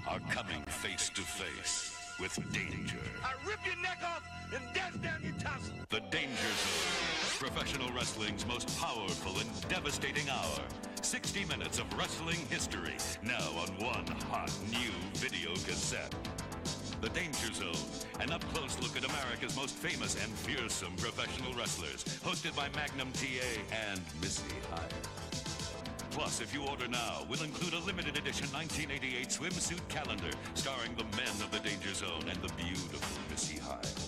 are coming face to face with danger. I rip your neck off and dance down your tonsil. The Danger Zone, professional wrestling's most powerful and devastating hour. 60 minutes of wrestling history, now on one hot new video cassette. The Danger Zone, an up-close look at America's most famous and fearsome professional wrestlers, hosted by Magnum TA and Missy Hyatt. Plus, if you order now, we'll include a limited edition 1988 swimsuit calendar starring the men of the Danger Zone and the beautiful Missy Hyatt.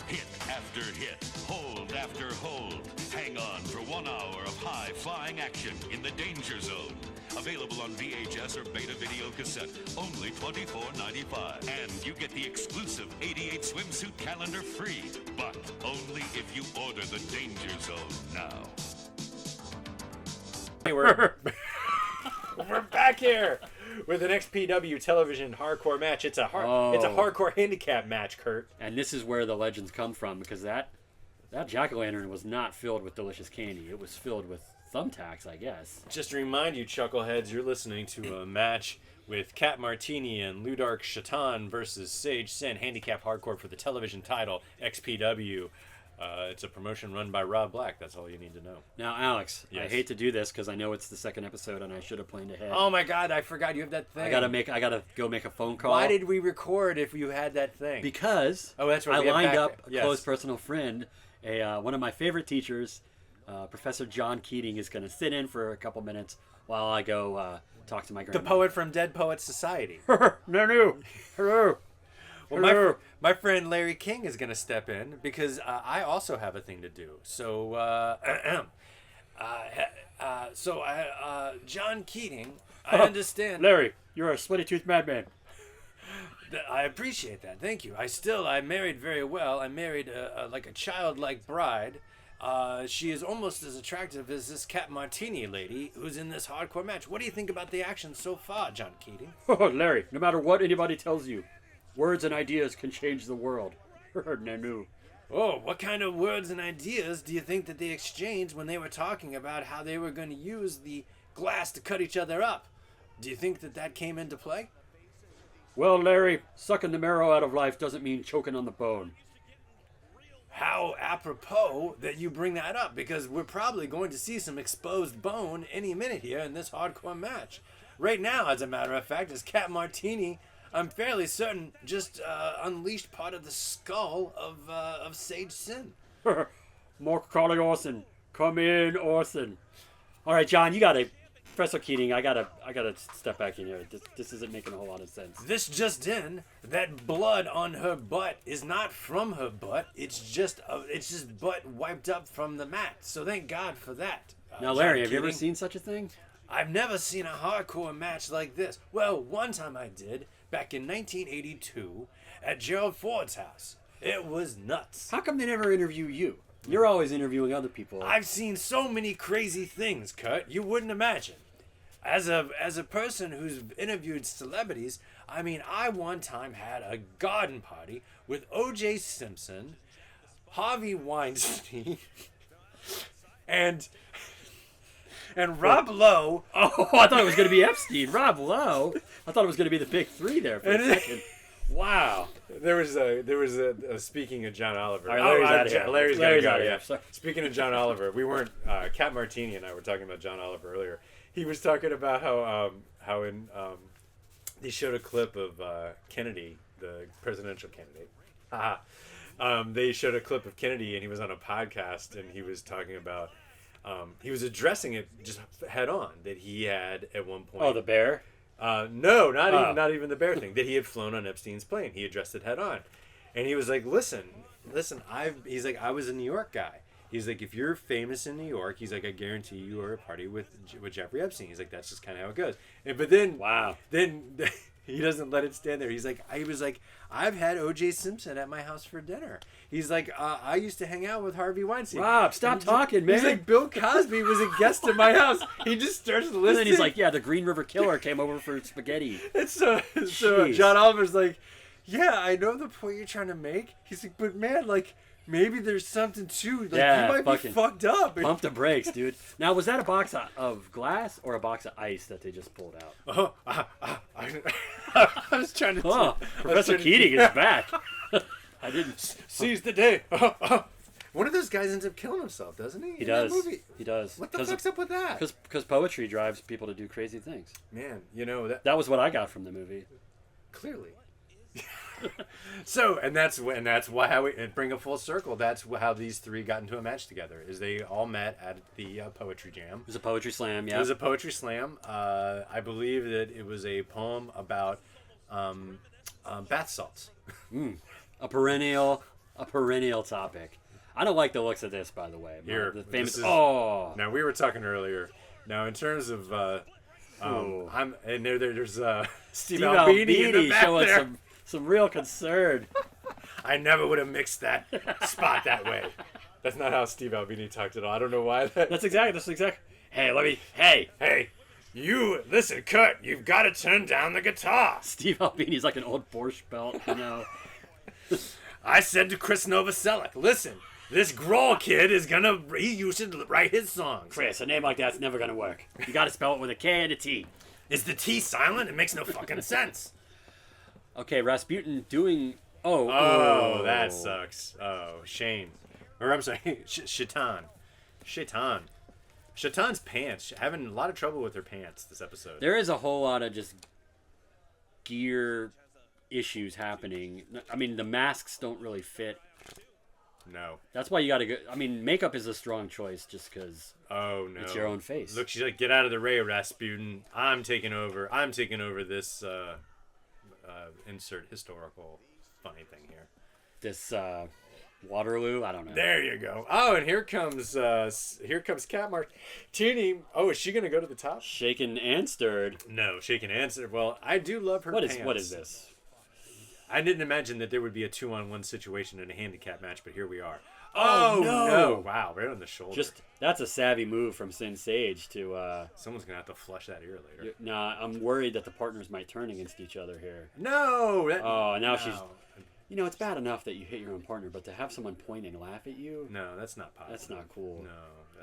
Hit after hit, hold after hold. Hang on for 1 hour of high-flying action in the Danger Zone. Available on VHS or Beta video cassette, only $24.95. And you get the exclusive 88 swimsuit calendar free, but only if you order the Danger Zone now. Hey, we're back here with an XPW television hardcore match. It's a hardcore handicap match, Kurt. And this is where the legends come from, because that jack-o'-lantern was not filled with delicious candy. It was filled with thumbtacks, I guess. Just to remind you, chuckleheads, you're listening to a match with Kat Martini and Ludark Shaitan versus Sage Sin, handicap hardcore for the television title, XPW. It's a promotion run by Rob Black. That's all you need to know. Now, Alex, Yes. I hate to do this because I know it's the second episode and I should have planned ahead. Oh my God, I forgot you have that thing. I gotta go make a phone call. Why did we record if you had that thing? Because that's right. I lined up a close personal friend, one of my favorite teachers, Professor John Keating, is going to sit in for a couple minutes while I go talk to my grandma. The poet from Dead Poets Society. No. Hello. Well, my friend Larry King is going to step in because I also have a thing to do. So, John Keating, I understand. Larry, you're a sweaty-toothed madman. I appreciate that. Thank you. I married very well. I married like a childlike bride. She is almost as attractive as this Kat Martini lady who's in this hardcore match. What do you think about the action so far, John Keating? Oh, Larry, no matter what anybody tells you, words and ideas can change the world. Nanu. Oh, what kind of words and ideas do you think that they exchanged when they were talking about how they were going to use the glass to cut each other up? Do you think that came into play? Well, Larry, sucking the marrow out of life doesn't mean choking on the bone. How apropos that you bring that up, because we're probably going to see some exposed bone any minute here in this hardcore match. Right now, as a matter of fact, is Kat Martini, I'm fairly certain, just unleashed part of the skull of Sage Sin. More calling Orson. Come in, Orson. All right, John, you got to... Professor Keating, I gotta step back in here. This isn't making a whole lot of sense. This just in, that blood on her butt is not from her butt. It's just butt wiped up from the mat. So thank God for that. Now, Larry, have you ever seen such a thing? I've never seen a hardcore match like this. Well, one time I did, back in 1982, at Gerald Ford's house. It was nuts. How come they never interview you? You're always interviewing other people. I've seen so many crazy things, Kurt. You wouldn't imagine. As a person who's interviewed celebrities, I mean, I one time had a garden party with O.J. Simpson, Harvey Weinstein, and Rob Lowe. Oh, I thought it was going to be Epstein. Rob Lowe. I thought it was going to be the big three there for a second. Wow. There was a speaking of John Oliver. All right, Larry's out of here. Larry's out of here. Sorry. Speaking of John Oliver, we weren't. Kat Martini and I were talking about John Oliver earlier. He was talking about how in they showed a clip of Kennedy, the presidential candidate. They showed a clip of Kennedy, and he was on a podcast, and he was talking about he was addressing it just head on that he had at one point. Oh, the bear. No, not even the bear thing. That he had flown on Epstein's plane. He addressed it head on, and he was like, "Listen, he's like, I was a New York guy. He's like, if you're famous in New York, he's like, I guarantee you are a party with Jeffrey Epstein. He's like, that's just kind of how it goes. But then, wow, then he doesn't let it stand there. He was like, I've had O.J. Simpson at my house for dinner. He's like, I used to hang out with Harvey Weinstein. Rob, stop talking, man. He's like, Bill Cosby was a guest at my house. He just starts listening. And then he's like, yeah, the Green River Killer came over for spaghetti. And so John Oliver's like, yeah, I know the point you're trying to make. He's like, but man, like, maybe there's something to like Yeah, you might be fucking fucked up. Pump the brakes, dude. Now, was that a box of glass or a box of ice that they just pulled out? I was trying to. Oh, Professor Keating is back. I didn't. Seize the day. One of those guys ends up killing himself, doesn't he? He in does. That movie? He does. What the fuck's up with that? Because poetry drives people to do crazy things. Man, you know that That was what I got from the movie. clearly. So, and that's why how we and bring a full circle. That's how these three got into a match together. Is they all met at the poetry jam. It was a poetry slam, yeah. It was a poetry slam. I believe that it was a poem about bath salts. A perennial topic. I don't like the looks of this, by the way. Here, the famous. this is- Oh, Now we were talking earlier. Now in terms of, Ooh. I'm and there's Steve Steve Albini in the back showing there. some real concern. I never would have mixed that spot that way. That's not how Steve Albini talked at all. I don't know why. That's exactly. Hey, You listen, Kurt. You've got to turn down the guitar. Steve Albini's like an old Borscht belt, you know. I said to Chris Novoselic, listen, this Grohl kid is gonna. You should write his songs. Chris, a name like that's never gonna work. You got to spell it with a K and a T. Is the T silent? It makes no fucking sense. Okay, Rasputin doing. Oh, Oh, that sucks. Oh, Shane. Or I'm sorry, Shaitan. Shaitan's pants. Having a lot of trouble with her pants this episode. There is a whole lot of just gear issues happening. I mean, the masks don't really fit. No. That's why you got to go. I mean, makeup is a strong choice just because Oh, no. it's your own face. Look, she's like, get out of the way, Rasputin. I'm taking over this, insert historical funny thing here. This Waterloo, I don't know. There you go. Oh, and here comes Kat Martini. Oh, is she gonna go to the top? Shaken and stirred. No, shaking answer. Well, I do love her pants. What is this? I didn't imagine that there would be a 2-on-1 situation in a handicap match, but here we are. Oh, no. Wow, right on the shoulder. Just that's a savvy move from Sin Sage to. Someone's gonna have to flush that ear later. Nah, I'm worried that the partners might turn against each other here. No. Oh, now no. she's. You know, it's bad enough that you hit your own partner, but to have someone point and laugh at you, No, that's not possible. that's not cool. No,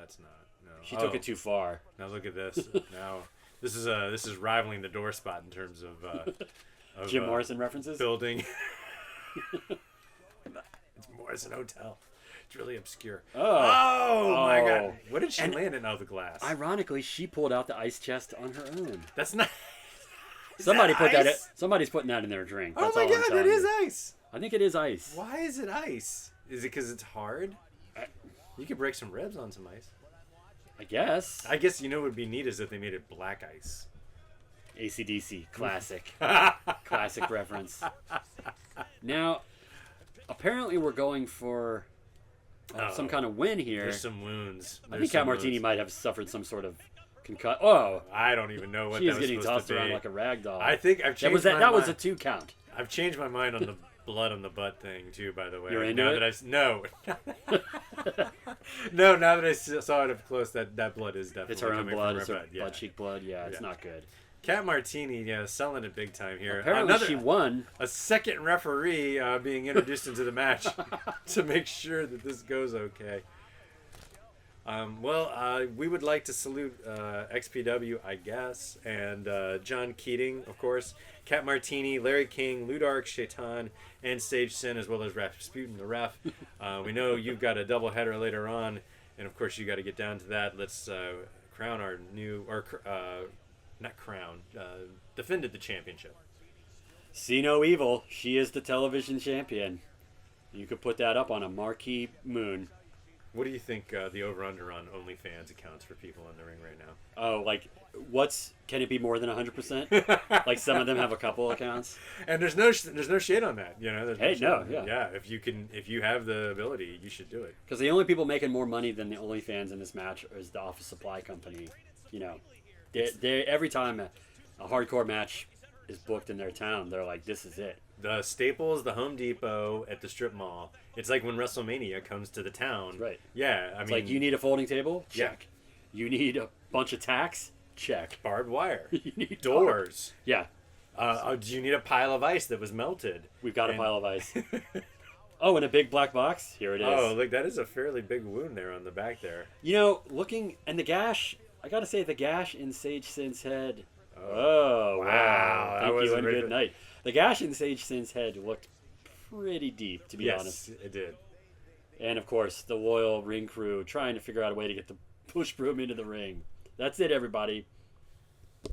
that's not. No. She took it too far. Now look at this. Now this is rivaling the door spot in terms of Jim Morrison references? building. It's Morrison Hotel. It's really obscure. Oh. My Oh. God! What did she And- land in? Oh, the glass. Ironically, she pulled out the ice chest on her own. That's not. Somebody that put that. ice? Somebody's putting that in their drink. Oh That's my all I'm God! That telling is you. ice. I think it is ice. Why is it ice? Is it because it's hard? You could break some ribs on some ice. I guess. I guess you know what would be neat is if they made it black ice. AC/DC, classic, classic reference. Now, apparently, we're going for some kind of win here. There's some wounds. I think Kat Martini might have suffered some sort of concussion. Oh, I don't even know what she that is was getting supposed tossed to be. around like a rag doll. I think I've changed that was a 2 count. I've changed my mind on the blood on the butt thing too. By the way, You're into now it? that no, no. Now that I saw it up close, that blood is definitely It's her own coming blood. from It's her her butt. Yeah. butt cheek blood. Yeah, it's not good. Kat Martini, selling it big time here. Apparently, she won. A second referee being introduced into the match to make sure that this goes okay. We would like to salute XPW, I guess, and John Keating, of course, Kat Martini, Larry King, Ludark Shaitan, and Sage Sin, as well as Rasputin, the ref. We know you've got a doubleheader later on, and of course you got to get down to that. Let's crown our new, or not crown, defended the championship. See no evil. She is the television champion. You could put that up on a marquee moon. What do you think the over/under on OnlyFans accounts for people in the ring right now? Oh, like, can it be more than 100%? Like some of them have a couple accounts. And there's no shade on that, There's Hey, shade no, on that. yeah. If you have the ability, you should do it. Because the only people making more money than the OnlyFans in this match is the office supply company. They every time a hardcore match is booked in their town, they're like, this is it. The Staples, the Home Depot at the strip mall. It's like when WrestleMania comes to the town. Right. Yeah, I It's mean, like, you need a folding table? Yeah. Check. You need a bunch of tacks? Check. barbed wire, You need doors. Yeah, Do you need a pile of ice that was melted? we've got And- a pile of ice. Oh, and a big black box. Here it is. Oh, look, that is a fairly big wound there on the back there. You know, looking and the gash. I gotta say, the gash in Sage Sin's head. Oh, wow! Thank you and good night. The gash in Sage Sin's head looked pretty deep, to be honest. Yes, it did. And of course, the Royal Ring Crew trying to figure out a way to get the push broom into the ring. That's it, everybody.